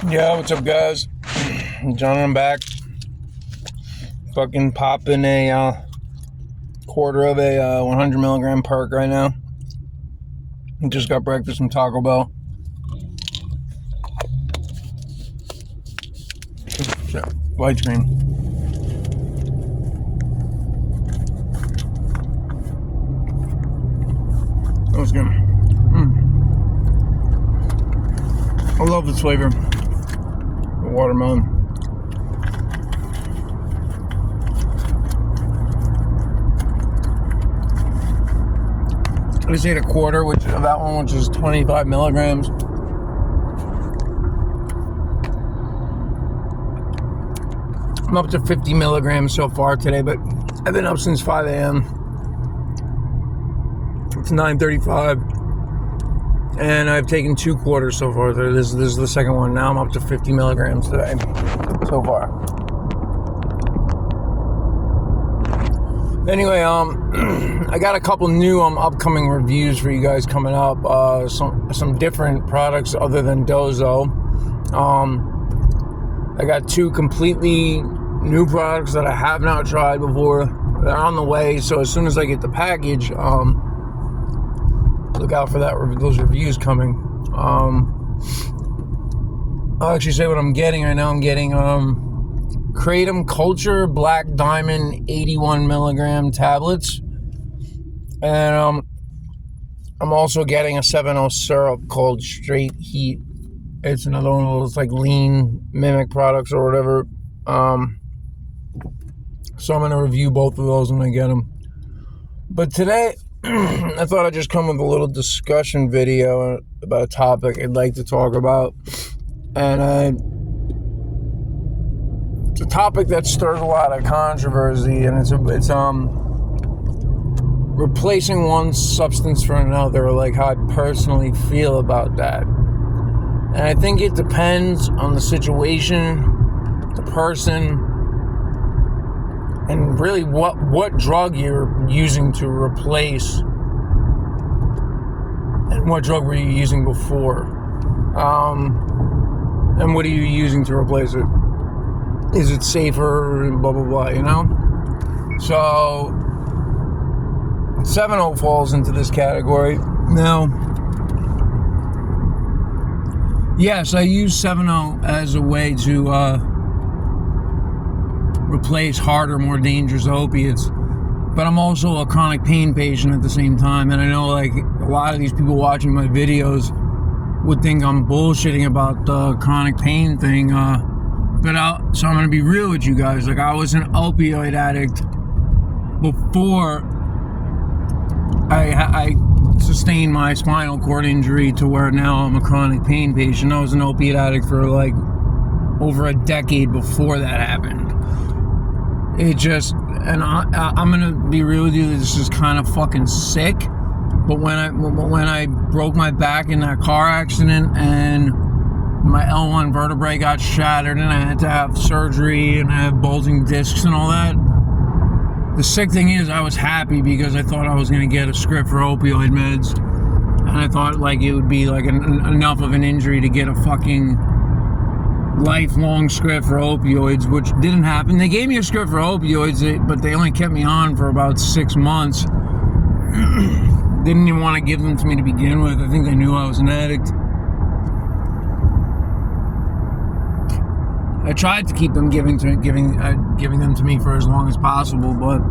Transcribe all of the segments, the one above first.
Yeah, what's up, guys? John, I'm back. Fucking popping a quarter of a 100 milligram perk right now. Just got breakfast from Taco Bell. White screen. That was good. I love this flavor. The watermelon. I just ate a quarter, which is 25 milligrams. I'm up to 50 milligrams so far today, but I've been up since 5 a.m. It's 9:35. And I've taken 2 quarters so far. This is the second one. Now I'm up to 50 milligrams today so far. Anyway, I got a couple new upcoming reviews for you guys coming up. Some different products other than Dozo. I got 2 completely new products that I have not tried before. They're on the way, so as soon as I get the package, look out for those reviews coming. I'll actually say what I'm getting right now. I'm getting Kratom Culture Black Diamond 81 milligram tablets, and I'm also getting a 7.0 syrup called Straight Heat. It's another one of those like lean mimic products or whatever. So I'm gonna review both of those when I get them. But today, I thought I'd just come with a little discussion video about a topic I'd like to talk about. And it's a topic that stirs a lot of controversy, and it's replacing one substance for another, like how I personally feel about that. And I think it depends on the situation, the person, and really what drug you're using to replace, and what drug were you using before, and what are you using to replace it? Is it safer, and blah blah blah, you know? So 7.0 falls into this category. Now, yes, I use 7.0 as a way to replace harder, more dangerous opiates, but I'm also a chronic pain patient at the same time, and I know like a lot of these people watching my videos would think I'm bullshitting about the chronic pain thing, so I'm going to be real with you guys. Like, I was an opioid addict before I sustained my spinal cord injury to where now I'm a chronic pain patient. I was an opiate addict for like over a decade before that happened. It just, and I'm gonna be real with you, this is kind of fucking sick. But when I broke my back in that car accident and my L1 vertebrae got shattered and I had to have surgery and I have bulging discs and all that, the sick thing is I was happy because I thought I was gonna get a script for opioid meds, and I thought like it would be like enough of an injury to get a fucking lifelong script for opioids, which didn't happen. They gave me a script for opioids, but they only kept me on for about 6 months. Didn't even want to give them to me to begin with. I think they knew I was an addict. I tried to keep them giving them to me for as long as possible, but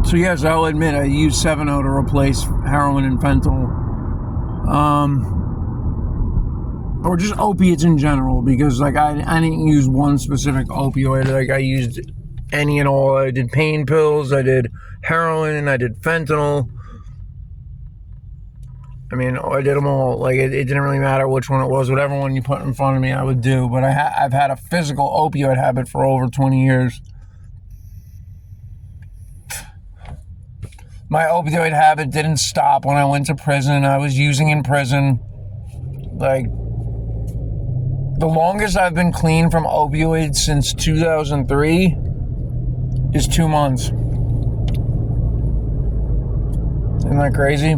so yes, I'll admit I used 7.0 to replace heroin and fentanyl. Or just opiates in general, because like I didn't use one specific opioid. Like I used any and all. I did pain pills, I did heroin, I did fentanyl. I mean, I did them all. Like it didn't really matter which one it was. Whatever one you put in front of me, I would do. But I've had a physical opioid habit for over 20 years. My opioid habit didn't stop when I went to prison. I was using in prison. Like, the longest I've been clean from opioids since 2003 is 2 months. Isn't that crazy?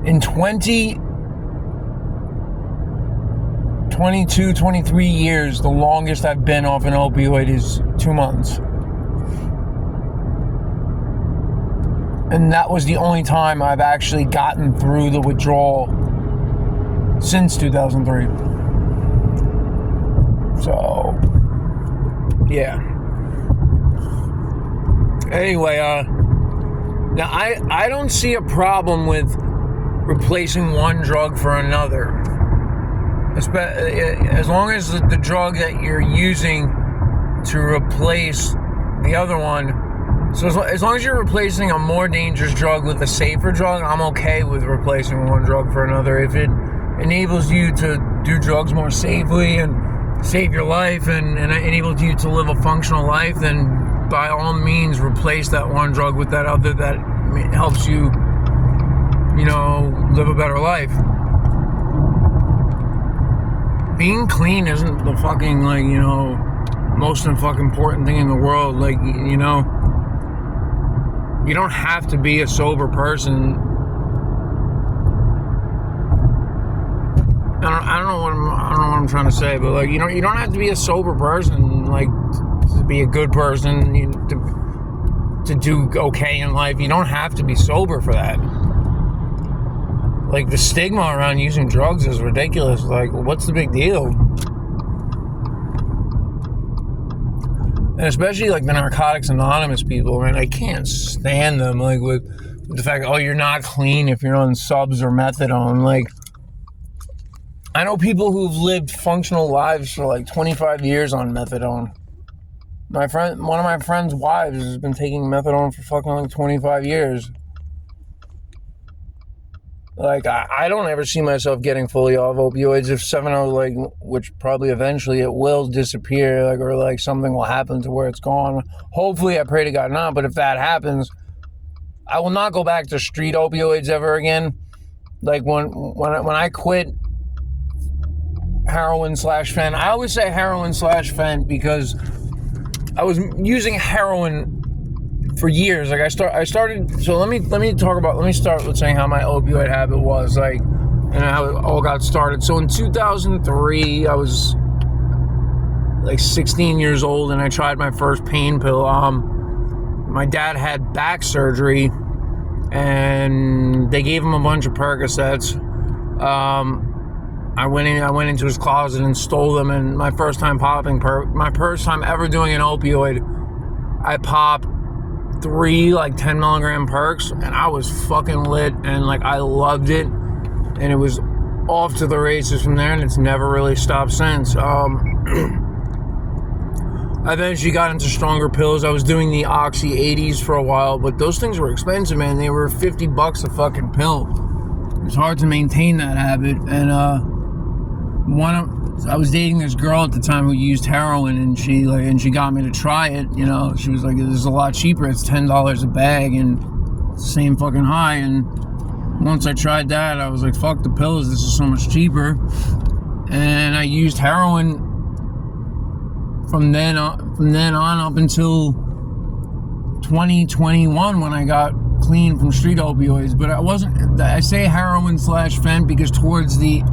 In 22, 23 years, the longest I've been off an opioid is 2 months. And that was the only time I've actually gotten through the withdrawal since 2003. So, yeah. Anyway, now I don't see a problem with replacing one drug for another. As long as the drug that you're using to replace the other one, so as long as you're replacing a more dangerous drug with a safer drug, I'm okay with replacing one drug for another. If it enables you to do drugs more safely and save your life and enables you to live a functional life, then by all means replace that one drug with that other that helps you, live a better life. Being clean isn't the fucking, most fucking important thing in the world. You don't have to be a sober person. I don't know what I'm trying to say, but you don't have to be a sober person to be a good person, to do okay in life. You don't have to be sober for that. The stigma around using drugs is ridiculous. What's the big deal? And especially the Narcotics Anonymous people, man, I can't stand them. With the fact, you're not clean if you're on subs or methadone. I know people who've lived functional lives for 25 years on methadone. One of my friend's wives has been taking methadone for fucking 25 years. I don't ever see myself getting fully off opioids if 7-0, which probably eventually it will disappear, or something will happen to where it's gone. Hopefully, I pray to God not, but if that happens, I will not go back to street opioids ever again. When I quit heroin/fent, I always say heroin/fent because I was using heroin for years. I started. So let me start with saying how my opioid habit was and how it all got started. So in 2003, I was 16 years old, and I tried my first pain pill. My dad had back surgery, and they gave him a bunch of Percocets. I went into his closet and stole them. And my first time ever doing an opioid, I popped 3 10 milligram perks, and I was fucking lit, and I loved it, and it was off to the races from there, and it's never really stopped since. I eventually got into stronger pills. I was doing the Oxy 80s for a while, but those things were expensive, man. They were $50 a fucking pill. It was hard to maintain that habit, and I was dating this girl at the time who used heroin, and she got me to try it. She was like, "This is a lot cheaper. It's $10 a bag, and same fucking high." And once I tried that, I was like, "Fuck the pills. This is so much cheaper." And I used heroin from then on up until 2021 when I got clean from street opioids. But I say heroin/fent because towards the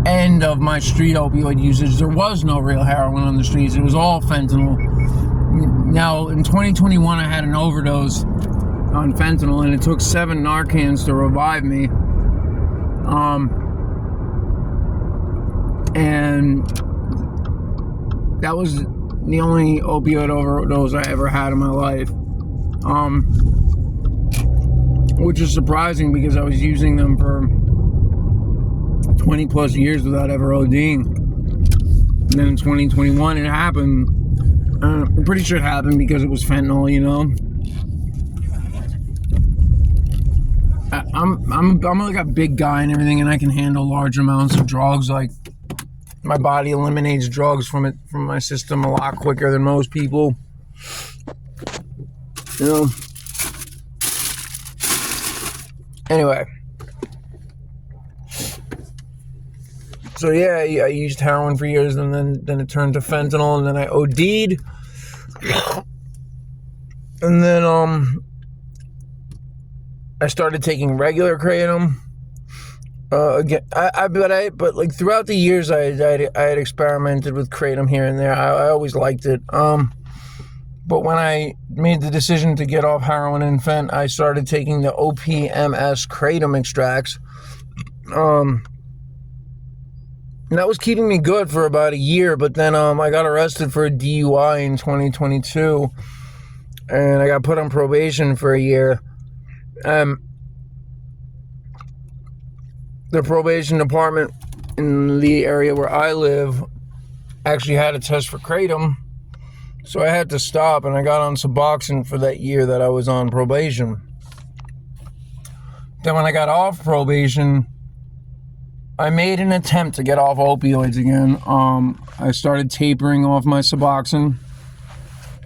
end of my street opioid usage, there was no real heroin on the streets. It was all fentanyl. Now, in 2021, I had an overdose on fentanyl, and it took 7 Narcans to revive me. And that was the only opioid overdose I ever had in my life. Which is surprising because I was using them for 20 plus years without ever ODing. And then in 2021 it happened. I'm pretty sure it happened because it was fentanyl, I'm a big guy and everything, and I can handle large amounts of drugs. My body eliminates drugs from my system a lot quicker than most people. Anyway. So yeah, I used heroin for years, and then it turned to fentanyl, and then I OD'd. And then I started taking regular kratom. Again, but like throughout the years, I had experimented with kratom here and there. I always liked it. But when I made the decision to get off heroin and fent, I started taking the OPMS kratom extracts. And that was keeping me good for about a year, but then I got arrested for a DUI in 2022, and I got put on probation for a year. The probation department in the area where I live actually had a test for kratom, so I had to stop, and I got on Suboxone for that year that I was on probation. Then when I got off probation, I made an attempt to get off opioids again. I started tapering off my Suboxone,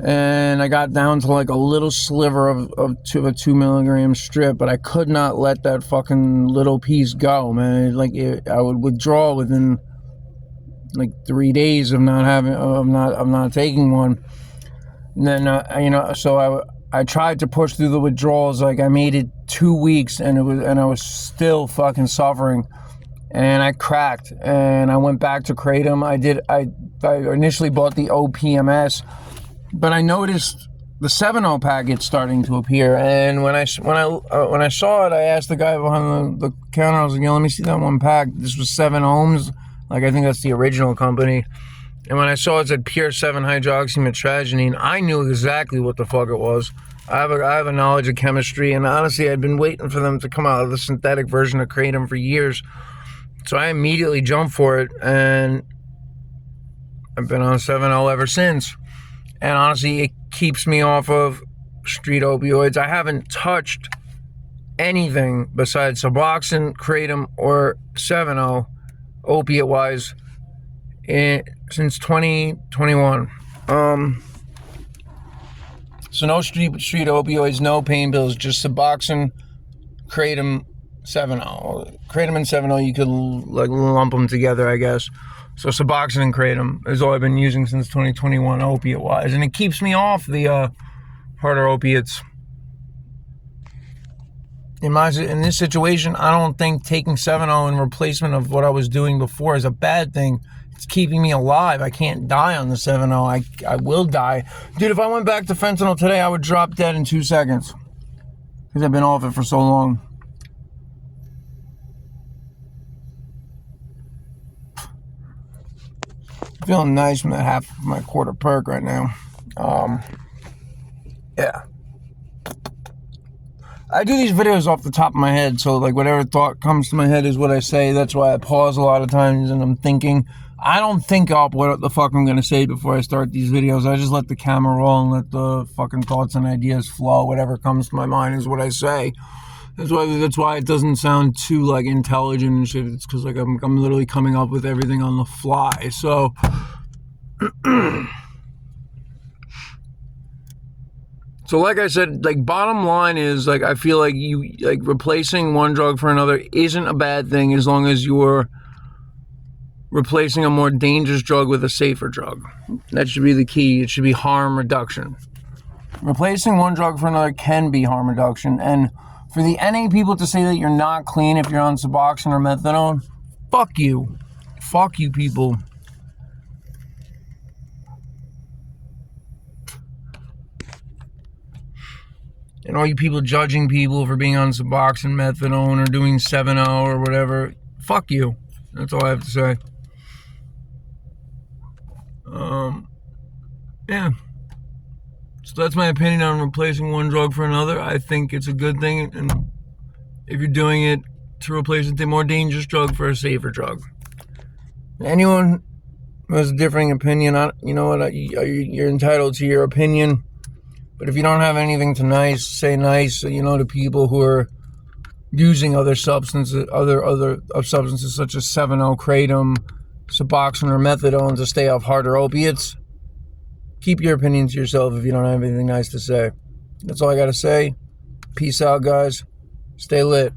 and I got down to like a little sliver of a 2 milligram strip, but I could not let that fucking little piece go, man. I would withdraw within like 3 days of not taking one. And then so I tried to push through the withdrawals. Like I made it 2 weeks, and I was still fucking suffering. And I cracked, and I went back to kratom. I initially bought the OPMS, but I noticed the 7.0 packet starting to appear. And when I saw it, I asked the guy behind the counter. I was like, "Let me see that one pack." This was 7 ohms. Like I think that's the original company. And when I saw it said pure 7-hydroxymetragenine, I knew exactly what the fuck it was. I have a knowledge of chemistry, and honestly, I'd been waiting for them to come out with the synthetic version of kratom for years. So I immediately jumped for it, and I've been on 7.0 ever since. And honestly, it keeps me off of street opioids. I haven't touched anything besides Suboxone, kratom, or 7.0 opiate-wise since 2021. So no street opioids, no pain pills, just Suboxone, kratom, 7.0. Kratom and 7.0, you could like lump them together, I guess. So Suboxone and kratom is all I've been using since 2021 opiate-wise. And it keeps me off the harder opiates. In this situation, I don't think taking 7.0 in replacement of what I was doing before is a bad thing. It's keeping me alive. I can't die on the 7.0. I will die. Dude, if I went back to fentanyl today, I would drop dead in 2 seconds. Because I've been off it for so long. Feeling nice from that half of my quarter perk right now. Yeah. I do these videos off the top of my head, so like whatever thought comes to my head is what I say. That's why I pause a lot of times and I'm thinking. I don't think up what the fuck I'm going to say before I start these videos. I just let the camera roll and let the fucking thoughts and ideas flow. Whatever comes to my mind is what I say. That's why it doesn't sound too like intelligent and shit. It's because like I'm literally coming up with everything on the fly. So so like I said, like bottom line is like I feel like replacing one drug for another isn't a bad thing as long as you're replacing a more dangerous drug with a safer drug. That should be the key. It should be harm reduction. Replacing one drug for another can be harm reduction, and for the NA people to say that you're not clean if you're on Suboxone or methadone, fuck you. Fuck you people. And all you people judging people for being on Suboxone, methadone, or doing 7.0 or whatever, fuck you. That's all I have to say. Yeah. So that's my opinion on replacing one drug for another. I think it's a good thing, and if you're doing it to replace a more dangerous drug for a safer drug. Anyone who has a differing opinion, you know what, you're entitled to your opinion. But if you don't have anything to say nice, to people who are using other substances, other substances such as 7.0, kratom, Suboxone, or methadone to stay off harder opiates, keep your opinion to yourself if you don't have anything nice to say. That's all I got to say. Peace out, guys. Stay lit.